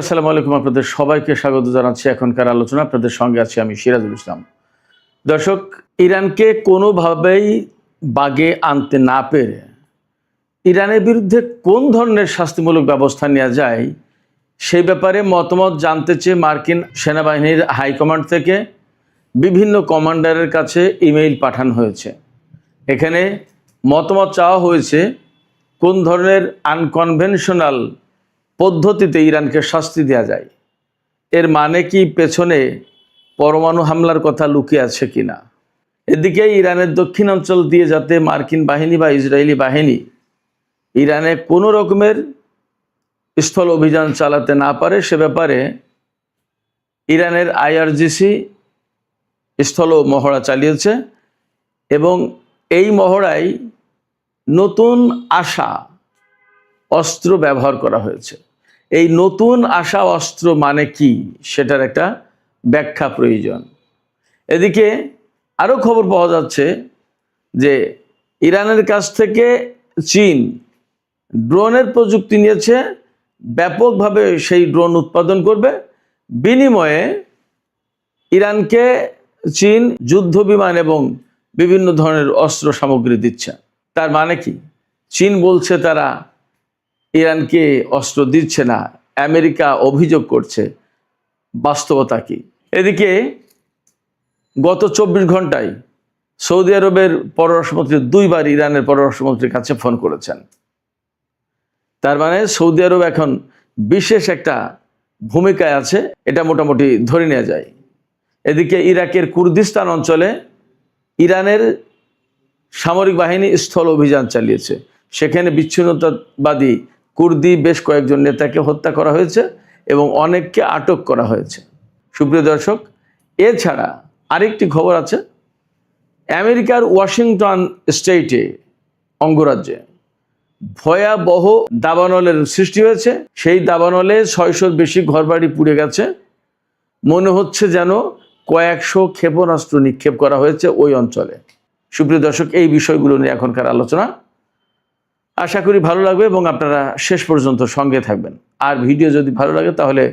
আসসালামু আলাইকুম, আপনাদের সবাইকে স্বাগত জানাচ্ছি এখনকার আলোচনা। আপনাদের সঙ্গে আছি আমি সিরাজুল ইসলাম। দর্শক, ইরানকে কোনোভাবেই বাগে আনতে না পেরে ইরানের বিরুদ্ধে কোন ধরনের শাস্তিমূলক ব্যবস্থা নেওয়া যায় সেই ব্যাপারে মতামত জানতে চেয়ে মার্কিন সেনাবাহিনীর হাইকমান্ড থেকে বিভিন্ন কমান্ডারের কাছে ইমেইল পাঠানো হয়েছে। এখানে মতামত চাওয়া হয়েছে কোন ধরনের আনকনভেনশনাল পদ্ধতিতে ইরানকে শাস্তি দেওয়া যায়। এর মানে কি পেছনে পরমাণু হামলার কথা লুকিয়ে আছে কিনা। এদিকে ইরানের দক্ষিণাঞ্চল দিয়ে যাতে মার্কিন বাহিনী বা ইসরায়েলি বাহিনী ইরানে কোনো রকমের স্থল অভিযান চালাতে না পারে সে ব্যাপারে ইরানের আইআরজিসি স্থল মহড়া চালিয়েছে এবং এই মহড়ায় নতুন আসা অস্ত্র ব্যবহার করা হয়েছে। এই নতুন আসা অস্ত্র মানে কি সেটার একটা ব্যাখ্যা প্রয়োজন। এদিকে আরও খবর পাওয়া যাচ্ছে যে ইরানের কাছ থেকে চীন ড্রোনের প্রযুক্তি নিয়েছে, ব্যাপকভাবে সেই ড্রোন উৎপাদন করবে। বিনিময়ে ইরানকে চীন যুদ্ধ বিমান এবং বিভিন্ন ধরনের অস্ত্র সামগ্রী দিচ্ছে। তার মানে কি? চীন বলছে তারা ইরানকে অস্ত্র দিচ্ছে না, আমেরিকা অভিযোগ করছে। বাস্তবতা কি? এদিকে গত 24 ঘন্টায় সৌদি আরবের পররাষ্ট্রমন্ত্রী দুইবার ইরানের পররাষ্ট্রমন্ত্রীর কাছে ফোন করেছেন। তার মানে সৌদি আরব এখন বিশেষ একটা ভূমিকায় আছে, এটা মোটামুটি ধরে নেওয়া যায়। এদিকে ইরাকের কুর্দিস্তান অঞ্চলে ইরানের সামরিক বাহিনী স্থল অভিযান চালিয়েছে। সেখানে বিচ্ছিন্নতাবাদী কুর্দি বেশ কয়েকজন নেতাকে হত্যা করা হয়েছে এবং অনেককে আটক করা হয়েছে। সুপ্রিয় দর্শক, এছাড়া আরেকটি খবর আছে। আমেরিকার ওয়াশিংটন স্টেটে অঙ্গরাজ্যে ভয়াবহ দাবানলের সৃষ্টি হয়েছে। সেই দাবানলে 600-র বেশি ঘরবাড়ি পুড়ে গেছে। মনে হচ্ছে যেন কয়েকশো ক্ষেপণাস্ত্র নিক্ষেপ করা হয়েছে ওই অঞ্চলে। সুপ্রিয় দর্শক, এই বিষয়গুলো নিয়ে এখনকার আলোচনা। আশা করি ভালো লাগবে এবং আপনারা শেষ পর্যন্ত সঙ্গে থাকবেন। আর ভিডিও যদি ভালো লাগে তাহলে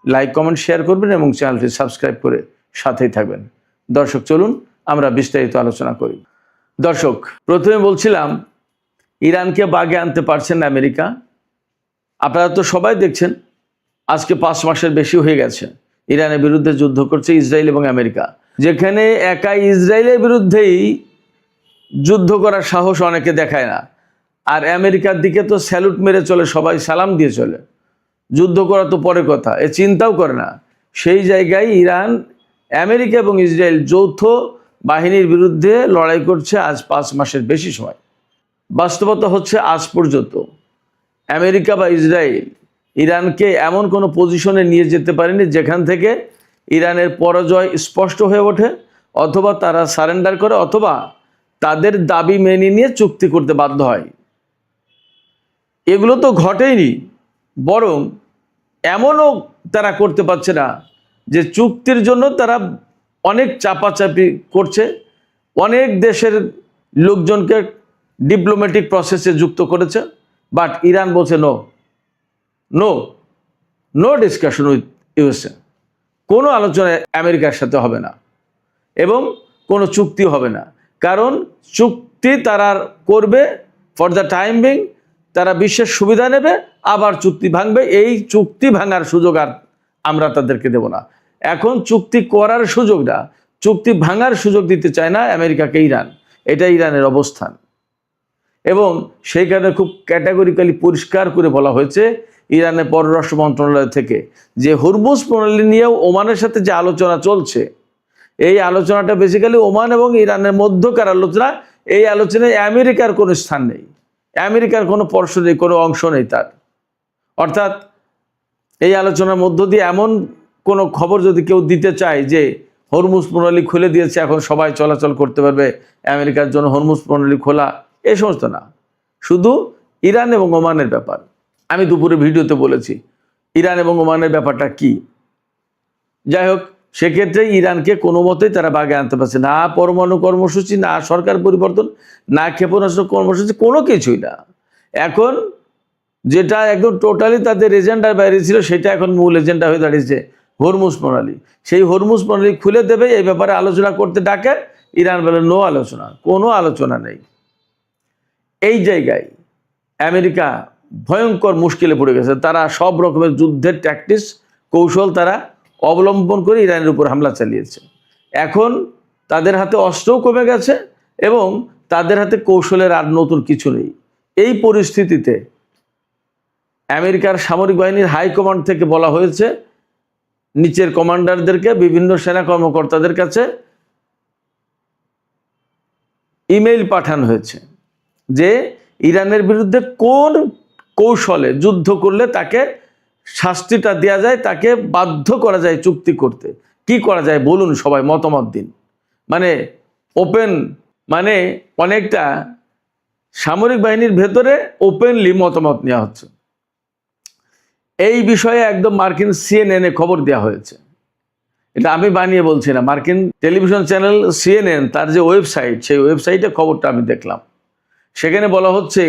লাইক, কমেন্ট, শেয়ার করবেন এবং চ্যানেলটি সাবস্ক্রাইব করে সাথেই থাকবেন। দর্শক, চলুন আমরা বিস্তারিত আলোচনা করি। দর্শক, প্রথমে বলছিলাম ইরানকে বাগে আনতে পারছেন না আমেরিকা। আপনারা তো সবাই দেখছেন আজকে 5 মাসের বেশি হয়ে গেছে ইরানের বিরুদ্ধে যুদ্ধ করছে ইসরায়েল এবং আমেরিকা। যেখানে একা ইসরায়েলের বিরুদ্ধেই যুদ্ধ করার সাহস অনেকে দেখায় না, আর আমেরিকার দিকে তো স্যালুট মেরে চলে, সবাই সালাম দিয়ে চলে। যুদ্ধ করা তো পরে কথা, এ চিন্তাও করে না। সেই জায়গায় ইরান, আমেরিকা এবং ইসরায়েল যৌথ বাহিনীর বিরুদ্ধে লড়াই করছে আজ 5 মাসের বেশি সময়। বাস্তবতা হচ্ছে আজ পর্যন্ত আমেরিকা বা ইসরায়েল ইরানকে এমন কোনো পজিশনে নিয়ে যেতে পারেনি যেখান থেকে ইরানের পরাজয় স্পষ্ট হয়ে ওঠে, অথবা তারা সারেন্ডার করে, অথবা তাদের দাবি মেনে নিয়ে চুক্তি করতে বাধ্য হয়। এগুলো তো ঘটেইনি, বরং এমনও তারা করতে পারছে না যে চুক্তির জন্য তারা অনেক চাপাচাপি করছে, অনেক দেশের লোকজনকে ডিপ্লোম্যাটিক প্রসেসে যুক্ত করেছে। বাট ইরান বলছে no no no discussion with USA. কোনো আলোচনা আমেরিকার সাথে হবে না এবং কোনো চুক্তি হবে না। কারণ চুক্তি তারা করবে ফর দ্য টাইম বিং, তারা বিশ্বের সুবিধা নেবে, আবার চুক্তি ভাঙবে। এই চুক্তি ভাঙার সুযোগ আর আমরা তাদেরকে দেব না। এখন চুক্তি করার সুযোগ না, চুক্তি ভাঙার সুযোগ দিতে চায় না আমেরিকাকে ইরান। এটা ইরানের অবস্থান এবং সেই কারণে খুব ক্যাটাগরিক্যালি পরিষ্কার করে বলা হয়েছে ইরানের পররাষ্ট্র মন্ত্রণালয় থেকে যে হরমুজ প্রণালী নিয়েও ওমানের সাথে যে আলোচনা চলছে, এই আলোচনাটা বেসিক্যালি ওমান এবং ইরানের মধ্যকার আলোচনা। এই আলোচনায় আমেরিকার কোনো স্থান নেই, আমেরিকার কোনো পর্ষ নেই, কোনো অংশ নেই তার। অর্থাৎ এই আলোচনার মধ্য দিয়ে এমন কোনো খবর যদি কেউ দিতে চায় যে হরমুজ প্রণালী খুলে দিয়েছে, এখন সবাই চলাচল করতে পারবে, আমেরিকার জন্য হরমুজ প্রণালী খোলা, এই সমস্ত না, শুধু ইরান এবং ওমানের ব্যাপার। আমি দুপুরে ভিডিওতে বলেছি ইরান এবং ওমানের ব্যাপারটা কি। যাই হোক, সেক্ষেত্রে ইরানকে কোনো মতেই তারা বাগে আনতে পারছে না। পরমাণু কর্মসূচি, না সরকার পরিবর্তন, না ক্ষেপণাস্ত্র কর্মসূচি, কোনো কিছুই না। এখন যেটা একদম টোটালি তাদের এজেন্ডার বাইরে ছিল, সেটা এখন মূল এজেন্ডা হয়ে দাঁড়িয়েছে হরমুজ প্রণালী। সেই হরমুজ প্রণালী খুলে দেবে, এই ব্যাপারে আলোচনা করতে ডাকে, ইরান বলে নো আলোচনা, কোনো আলোচনা নেই। এই জায়গায় আমেরিকা ভয়ঙ্কর মুশকিলে পড়ে গেছে। তারা সব রকমের যুদ্ধের ট্যাকটিক্স কৌশল তারা অবলম্বন করে ইরানের উপর হামলা চালিয়েছে। এখন তাদের হাতে অস্ত্রও কমে গেছে এবং তাদের হাতে কৌশলের আর নতুন কিছু নেই। এই পরিস্থিতিতে আমেরিকার সামরিক বাহিনীর হাইকমান্ড থেকে বলা হয়েছে নিচের কমান্ডারদেরকে, বিভিন্ন সেনা কর্মকর্তাদের কাছে ইমেইল পাঠানো হয়েছে যে ইরানের বিরুদ্ধে কোন কৌশলে যুদ্ধ করলে তাকে শাস্তিটা দেওয়া যায়, তাকে বাধ্য করা যায় চুক্তি করতে। কি করা যায় বলুন, সবাই মতামত দিন। মানে ওপেন, মানে অনেকটা সামরিক বাহিনীর ভেতরে ওপেনলি মতামত নেওয়া হচ্ছে। এই বিষয়ে একদম মার্কিন সিএনএন-এ খবর দেওয়া হয়েছে। এটা আমি বানিয়ে বলছি না, মার্কিন টেলিভিশন চ্যানেল সিএনএন তার যে ওয়েবসাইট, সেই ওয়েবসাইটে খবরটা আমি দেখলাম। সেখানে বলা হচ্ছে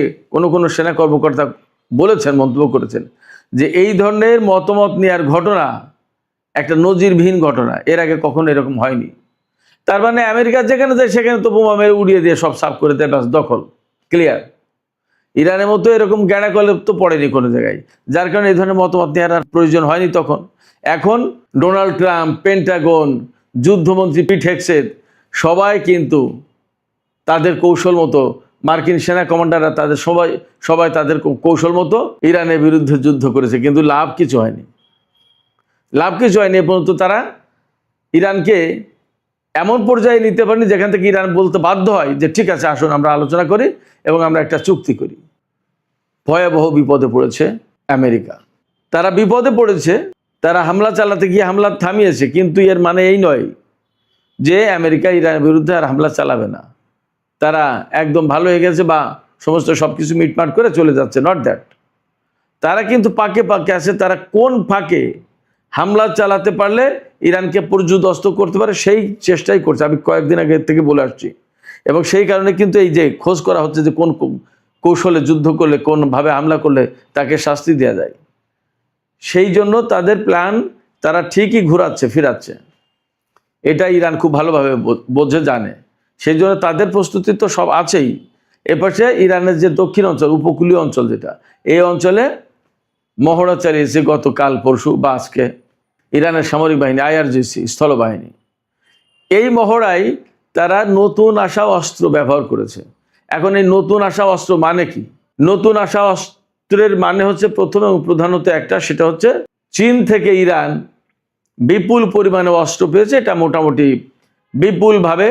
কোনো সেনা কর্মকর্তা বলেছেন, মন্তব্য করেছেন যে এই ধরনের মতামত নেওয়ার ঘটনা একটা নজিরবিহীন ঘটনা, এর আগে কখনো এরকম হয়নি। তার মানে আমেরিকা যেখানে যায় সেখানে তো বোমা মেরে উড়িয়ে দিয়ে সব সাফ করে দেয়, ব্যাস দখল, ক্লিয়ার। ইরানের মতো এরকম গ্যাড়া কলে তো পড়েনি কোনো জায়গায়, যার কারণে এই ধরনের মতামত নেওয়ার আর প্রয়োজন হয়নি তখন। এখন ডোনাল্ড ট্রাম্প, পেন্টাগন, যুদ্ধমন্ত্রী পিট হেগসেথ সবাই কিন্তু তাদের কৌশল মতো, মার্কিন সেনা কমান্ডাররা তাদের সবাই তাদের কৌশল মতো ইরানের বিরুদ্ধে যুদ্ধ করেছে, কিন্তু লাভ কিছু হয়নি। এ পর্যন্ত তারা ইরানকে এমন পর্যায়ে নিতে পারেনি যেখান থেকে ইরান বলতে বাধ্য হয় যে ঠিক আছে, আসুন আমরা আলোচনা করি এবং আমরা একটা চুক্তি করি। ভয়াবহ বিপদে পড়েছে আমেরিকা। তারা বিপদে পড়েছে, তারা হামলা চালাতে গিয়ে হামলা থামিয়েছে, কিন্তু এর মানে এই নয় যে আমেরিকা ইরানের বিরুদ্ধে আর হামলা চালাবে না। তারা একদম ভালো হয়ে গেছে বা সমস্ত সব কিছু মিটমাট করে চলে যাচ্ছে, নট দ্যাট। তারা কিন্তু পাকে পাকে আছে। তারা কোন ফাঁকে হামলা চালাতে পারলে ইরানকে পর্যুদস্ত করতে পারে সেই চেষ্টাই করছে, আমি কয়েকদিন আগে থেকে বলে আসছি। এবং সেই কারণে কিন্তু এই যে খোঁজ করা হচ্ছে যে কোন কৌশলে যুদ্ধ করলে, কোনভাবে হামলা করলে তাকে শাস্তি দেওয়া যায়। সেই জন্য তাদের প্ল্যান তারা ঠিকই ঘোরাচ্ছে ফিরাচ্ছে, এটা ইরান খুব ভালোভাবে বোঝে, জানে। সেই জন্য তাদের প্রস্তুতি তো সব আছেই। এপাশে ইরানের যে দক্ষিণ অঞ্চল, উপকূলীয় অঞ্চল যেটা, এই অঞ্চলে মহড়া চালিয়েছে গতকাল পরশু বা আজকে ইরানের সামরিক বাহিনী, IRGC স্থলবাহিনী। এই মহড়ায় তারা নতুন আসা অস্ত্র ব্যবহার করেছে। এখন এই নতুন আসা অস্ত্র মানে কি? নতুন আসা অস্ত্রের মানে হচ্ছে প্রথম এবং প্রধানত একটা, সেটা হচ্ছে চীন থেকে ইরান বিপুল পরিমাণে অস্ত্র পেয়েছে। এটা মোটামুটি বিপুলভাবে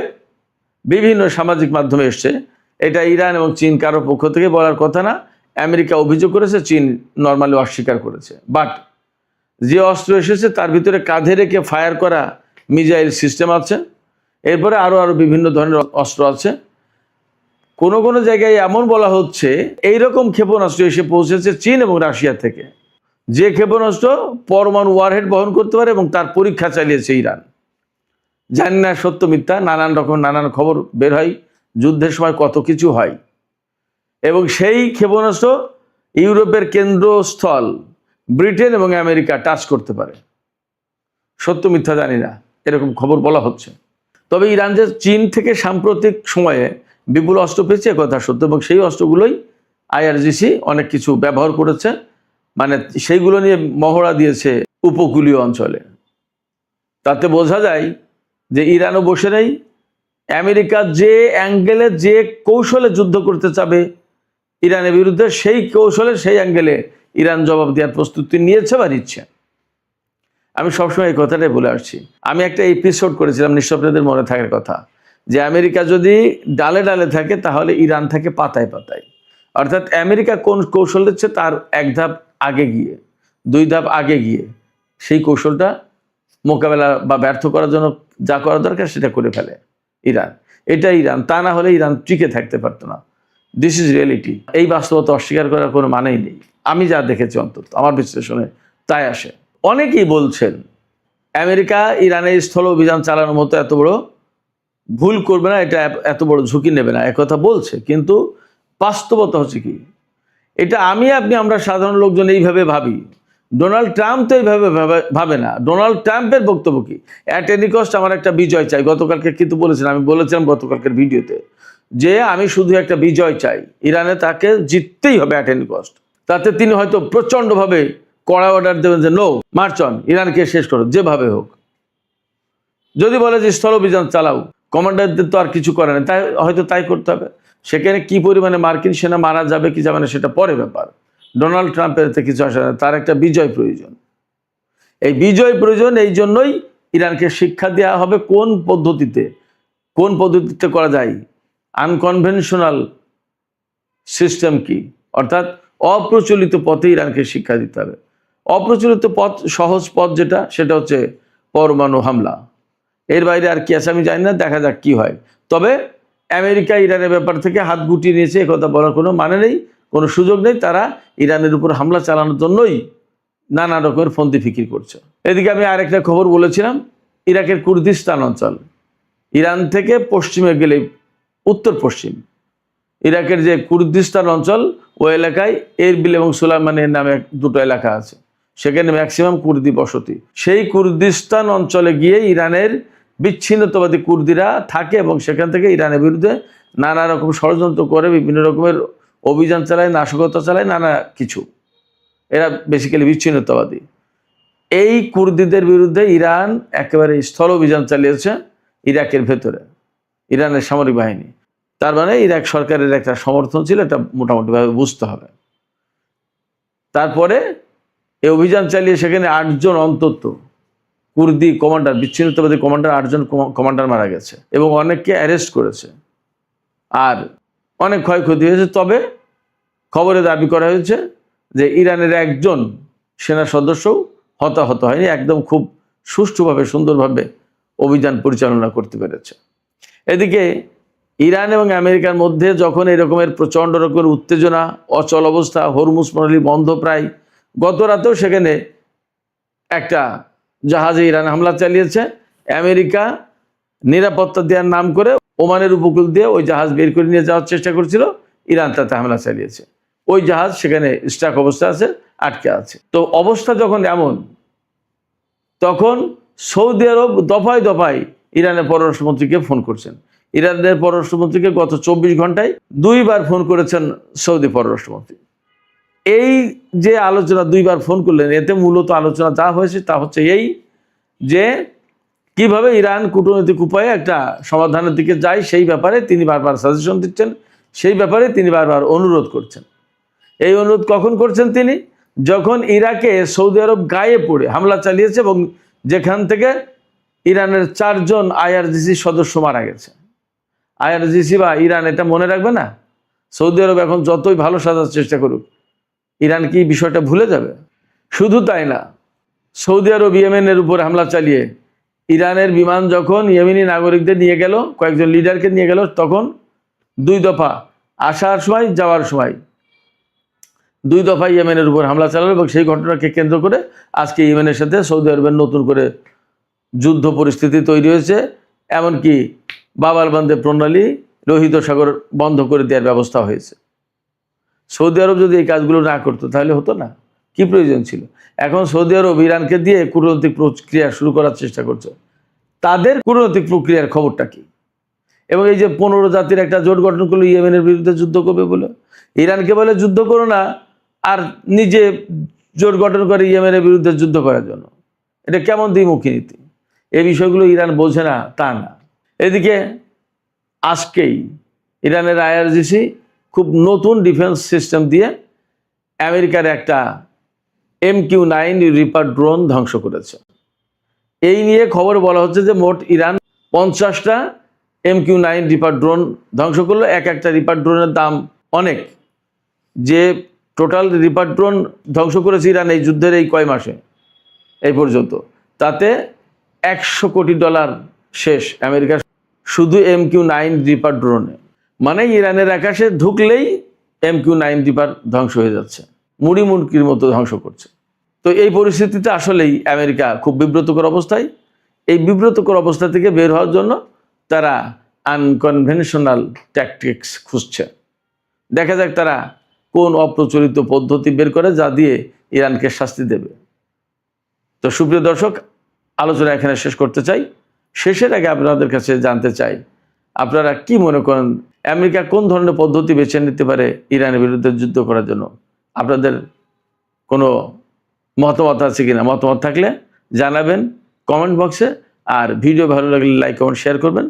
বিভিন্ন সামাজিক মাধ্যমে এসছে। এটা ইরান এবং চীন কারোর পক্ষ থেকে বলার কথা না। আমেরিকা অভিযোগ করেছে, চীন নর্মালি অস্বীকার করেছে। বাট যে অস্ত্র এসেছে তার ভিতরে কাঁধে রেখে ফায়ার করা মিসাইল সিস্টেম আছে, এরপরে আরও বিভিন্ন ধরনের অস্ত্র আছে। কোনো জায়গায় এমন বলা হচ্ছে এইরকম ক্ষেপণাস্ত্র এসে পৌঁছেছে চীন এবং রাশিয়া থেকে, যে ক্ষেপণাস্ত্র পরমাণু ওয়ারহেড বহন করতে পারে, এবং তার পরীক্ষা চালিয়েছে ইরান। জানি না সত্য মিথ্যা, নানান খবর বের হয়, যুদ্ধের সময় কত কিছু হয়। এবং সেই ক্ষেপণাস্ত্র ইউরোপের কেন্দ্রস্থল ব্রিটেন এবং আমেরিকা টাচ করতে পারে। সত্য মিথ্যা জানি না, এরকম খবর বলা হচ্ছে। তবে ইরান যে চীন থেকে সাম্প্রতিক সময়ে বিপুল অস্ত্র পেয়েছে কথা সত্য, এবং সেই অস্ত্রগুলোই IRGC অনেক কিছু ব্যবহার করেছে, মানে সেইগুলো নিয়ে মহড়া দিয়েছে উপকূলীয় অঞ্চলে। তাতে বোঝা যায় যে ইরানও বসে নেই। আমেরিকা যে অ্যাঙ্গেলে, যে কৌশলে যুদ্ধ করতে চাবে ইরানের বিরুদ্ধে, সেই কৌশলে, সেই অ্যাঙ্গেলে ইরান জবাব দেওয়ার প্রস্তুতি নিয়েছে বা নিচ্ছে। আমি সবসময় এই কথাটাই বলে আসছি। আমি একটা এপিসোড করেছিলাম, নিঃস্বপ্নদের মনে থাকার কথা, যে আমেরিকা যদি ডালে ডালে থাকে তাহলে ইরান থাকে পাতায় পাতায়। অর্থাৎ আমেরিকা কোন কৌশল দিচ্ছে তার এক ধাপ আগে গিয়ে, দুই ধাপ আগে গিয়ে সেই কৌশলটা মোকাবেলা বা ব্যর্থ করার জন্য যা করা দরকার সেটা করে ফেলে ইরান। এটা ইরান, তা না হলে ইরান টিকে থাকতে পারতো না। This is reality. এই বাস্তবতা অস্বীকার করার কোনো মানেই নেই। আমি যা দেখেছি, অন্তত আমার বিশ্লেষণে তাই আসে। অনেকেই বলছেন আমেরিকা ইরানের স্থল অভিযান চালানোর মতো এত বড় ভুল করবে না, এটা এত বড় ঝুঁকি নেবে না, একথা বলছে। কিন্তু বাস্তবতা হচ্ছে কি, এটা আমরা সাধারণ লোকজন এইভাবে ভাবি। ডোনাল্ড ট্রাম্প তো এইভাবে ভাবে না। ডোনাল্ড ট্রাম্পের বক্তব্য কি, অ্যাট এনি কস্ট আমার একটা বিজয় চাই। গতকালকে কিন্তু আমি বলেছিলাম গতকালকের ভিডিওতে যে আমি শুধু একটা বিজয় চাই, ইরানে তাকে জিততেই হবে অ্যাট এনি কস্ট। তাতে তিনি হয়তো প্রচণ্ডভাবে কড়া অর্ডার দেবেন যে নো, মার্চ অন, ইরানকে শেষ করো যেভাবে হোক। যদি বলে যে স্থল অভিযান চালাও, কমান্ডারদের তো আর কিছু করে না, তাই হয়তো তাই করতে হবে। সেখানে কি পরিমাণে মার্কিন সেনা মারা যাবে কি যাবে না সেটা পরে ব্যাপার। ডোনাল্ড ট্রাম্পের এতে কিছু আসে না, তার একটা বিজয় প্রয়োজন। এই বিজয় প্রয়োজন, এই জন্যই ইরানকে শিক্ষা দেওয়া হবে কোন পদ্ধতিতে করা যায়, আনকনভেনশনাল সিস্টেম কি, অর্থাৎ অপ্রচলিত পথে ইরানকে শিক্ষা দিতে হবে। অপ্রচলিত পথ, সহজ পথ যেটা, সেটা হচ্ছে পরমাণু হামলা। এর বাইরে আর কি আছে আমি জানি না, দেখা যাক কি হয়। তবে আমেরিকা ইরানের ব্যাপার থেকে হাত গুটিয়ে নিয়েছে, একথা বলার কোনো মানে নেই, কোনো সুযোগ নেই। তারা ইরানের উপর হামলা চালানোর জন্যই নানা রকমের ফন্দি ফিকির করছে। এদিকে আমি আরেকটা খবর বলেছিলাম, ইরাকের কুর্দিস্তান অঞ্চল, ইরান থেকে পশ্চিমে গেলে উত্তর পশ্চিম ইরাকের যে কুর্দিস্তান অঞ্চল, ওই এলাকায় এরবিল এবং সুলাইমানের নামে দুটো এলাকা আছে, সেখানে ম্যাক্সিমাম কুর্দি বসতি। সেই কুর্দিস্তান অঞ্চলে গিয়ে ইরানের বিচ্ছিন্নতাবাদী কুর্দিরা থাকে এবং সেখান থেকে ইরানের বিরুদ্ধে নানা রকম ষড়যন্ত্র করে, বিভিন্ন রকমের অভিযান চালায়, নাশকতা চালায়, নানা কিছু। এরা বেসিক্যালি বিচ্ছিন্নতাবাদী। এই কুর্দিদের বিরুদ্ধে ইরান একেবারে স্থল অভিযান চালিয়েছে ইরাকের ভেতরে, ইরানের সামরিক বাহিনী। তার মানে ইরাক সরকারের একটা সমর্থন ছিল, এটা মোটামুটিভাবে বুঝতে হবে। তারপরে এই অভিযান চালিয়ে সেখানে 8 জন অন্তত কুর্দি কমান্ডার, বিচ্ছিন্নতাবাদী কমান্ডার 8 জন কমান্ডার মারা গেছে এবং অনেককে অ্যারেস্ট করেছে, আর অনেক ক্ষয়ক্ষতি হয়েছে। তবে খবরে দাবি করা হয়েছে যে ইরানের একজন সেনা সদস্যও হতাহত হয়নি, একদম খুব সুষ্ঠুভাবে সুন্দরভাবে অভিযান পরিচালনা করতে পেরেছে। এদিকে ইরান এবং আমেরিকার মধ্যে যখন এরকমের প্রচণ্ড রকমের উত্তেজনা, অচল অবস্থা, হরমুজ প্রণালী বন্ধ প্রায়, গত রাতেও সেখানে একটা জাহাজে ইরান হামলা চালিয়েছে। আমেরিকা নিরাপত্তা দেওয়ার নাম করে ওমানের উপকূল দিয়ে ওই জাহাজ বের করে নিয়ে যাওয়ার চেষ্টা করছিল, ইরান তাতে হামলা চালিয়েছে। ওই জাহাজ সেখানে স্টাক অবস্থা আছে, আটকে আছে। তো অবস্থা যখন এমন, তখন সৌদি আরব দফায় দফায় ইরানের পররাষ্ট্রমন্ত্রীকে ফোন করছেন। ইরানের পররাষ্ট্রমন্ত্রীকে গত 24 ঘন্টায় 2 বার ফোন করেছেন সৌদি পররাষ্ট্রমন্ত্রী। এই যে আলোচনা 2 বার ফোন করলেন, এতে মূলত আলোচনা যা হয়েছে তা হচ্ছে এই যে কিভাবে ইরান কূটনৈতিক উপায়ে একটা সমাধানের দিকে যায়, সেই ব্যাপারে তিনি বারবার সাজেশন দিচ্ছেন, সেই ব্যাপারে তিনি বারবার অনুরোধ করছেন। এই অনুরোধ কখন করছেন তিনি? যখন ইরাকে সৌদি আরব গায়ে পড়ে হামলা চালিয়েছে এবং যেখান থেকে ইরানের 4 জন আইআরজিসি সদস্য মারা গেছে। আইআরজিসি বা ইরান এটা মনে রাখবে না? সৌদি আরব এখন যতই ভালো সাজার চেষ্টা করুক, ইরান কি বিষয়টা ভুলে যাবে? শুধু তাই না, সৌদি আরব ইয়েমেনের উপর হামলা চালিয়ে ইরানের বিমান যখন ইয়েমেনি নাগরিকদের নিয়ে গেল, কয়েকজন লিডারকে নিয়ে গেল, তখন 2 দফা আসার সময় যাওয়ার সময় 2 দফা ইয়েমেনের উপর হামলা চালালো এবং সেই ঘটনাকে কেন্দ্র করে আজকে ইয়েমেনের সাথে সৌদি আরবের নতুন করে যুদ্ধ পরিস্থিতি তৈরি হয়েছে। এমনকি বাবার বান্দে প্রণালী, লোহিত সাগর বন্ধ করে দেওয়ার ব্যবস্থা হয়েছে। সৌদি আরব যদি এই কাজগুলো না করতো তাহলে হতো না, কি প্রয়োজন ছিল? এখন সৌদি আরব ইরানকে দিয়ে কূটনৈতিক প্রক্রিয়া শুরু করার চেষ্টা করছে। তাদের কূটনৈতিক প্রক্রিয়ার খবরটা কি? এবং এই যে 15 জাতির একটা জোট গঠন করলো ইয়েমেনের বিরুদ্ধে যুদ্ধ করবে বলে, ইরানকে বলে যুদ্ধ করো না, আর নিজে জোট গঠন করে ইয়েমেনের বিরুদ্ধে যুদ্ধ করার জন্য। এটা কেমন দ্বিমুখী নীতি? এই বিষয়গুলো ইরান বোঝে না তা না। এদিকে আজকেই ইরানের আইআরজিসি খুব নতুন ডিফেন্স সিস্টেম দিয়ে আমেরিকার একটা MQ-9 রিপার ড্রোন ধ্বংস করেছে। এই নিয়ে খবর বলা হচ্ছে যে মোট ইরান 50টা MQ-9 রিপার ড্রোন ধ্বংস করলো। একটা রিপার ড্রোনের দাম অনেক। যে টোটাল রিপার ড্রোন ধ্বংস করেছে ইরান এই যুদ্ধের এই কয় মাসে এই পর্যন্ত, তাতে $100 কোটি শেষ আমেরিকার শুধু MQ-9 রিপার ড্রোনে। মানে ইরানের আকাশে ঢুকলেই MQ-9 রিপার ধ্বংস হয়ে যাচ্ছে, মুড়ি মুড়কির মতো ধ্বংস করছে। তো এই পরিস্থিতিতে আসলেই আমেরিকা খুব বিব্রতকর অবস্থায়। এই বিব্রতকর অবস্থা থেকে বের হওয়ার জন্য তারা আনকনভেনশনাল ট্যাকটিক্স খুঁজছে। দেখা যাক তারা কোন অপ্রচলিত পদ্ধতি বের করে যা দিয়ে ইরানকে শাস্তি দেবে। তো সুপ্রিয় দর্শক, আলোচনা এখানে শেষ করতে চাই। শেষের আগে আপনাদের কাছে জানতে চাই, আপনারা কি মনে করেন আমেরিকা কোন ধরনের পদ্ধতি বেছে নিতে পারে ইরানের বিরুদ্ধে যুদ্ধ করার জন্য? আপনাদের কোনো মতামত আছে কিনা? মতামত থাকলে জানাবেন কমেন্ট বক্সে। আর ভিডিও ভালো লাগলে লাইক কমেন্ট শেয়ার করবেন।